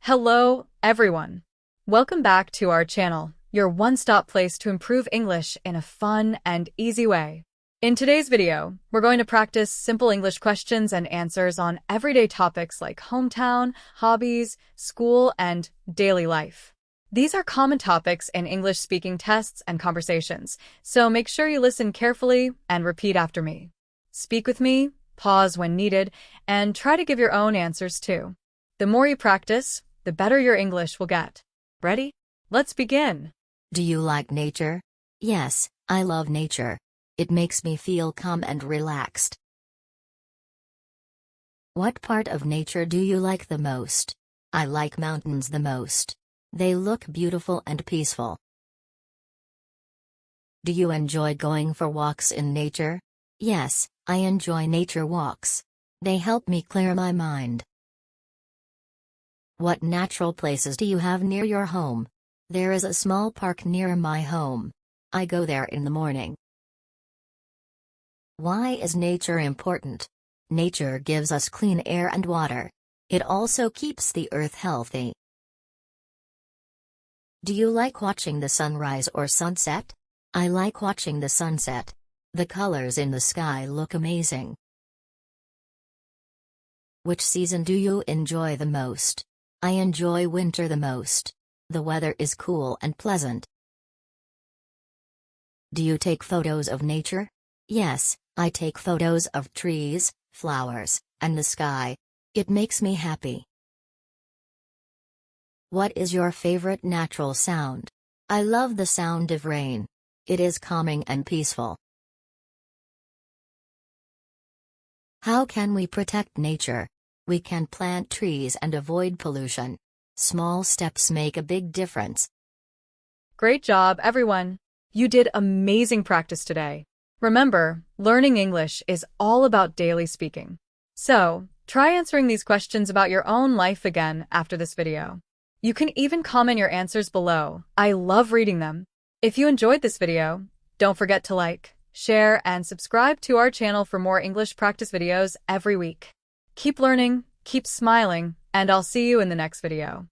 Hello, everyone. Welcome back to our channel, your one-stop place to improve English in a fun and easy way. In today's video, we're going to practice simple English questions and answers on everyday topics like hometown, hobbies, school, and daily life. These are common topics in English-speaking tests and conversations, so make sure you listen carefully and repeat after me. Speak with me, pause when needed, and try to give your own answers too. The more you practice, the better your English will get. Ready? Let's begin. Do you like nature? Yes, I love nature. It makes me feel calm and relaxed. What part of nature do you like the most? I like mountains the most. They look beautiful and peaceful. Do you enjoy going for walks in nature? Yes, I enjoy nature walks. They help me clear my mind. What natural places do you have near your home? There is a small park near my home. I go there in the morning. Why is nature important? Nature gives us clean air and water. It also keeps the earth healthy. Do you like watching the sunrise or sunset? I like watching the sunset. The colors in the sky look amazing. Which season do you enjoy the most? I enjoy winter the most. The weather is cool and pleasant. Do you take photos of nature? Yes, I take photos of trees, flowers, and the sky. It makes me happy. What is your favorite natural sound? I love the sound of rain. It is calming and peaceful. How can we protect nature? We can plant trees and avoid pollution. Small steps make a big difference. Great job, everyone. You did amazing practice today. Remember, learning English is all about daily speaking. So, try answering these questions about your own life again after this video. You can even comment your answers below. I love reading them. If you enjoyed this video, don't forget to like, share, and subscribe to our channel for more English practice videos every week. Keep learning, keep smiling, and I'll see you in the next video.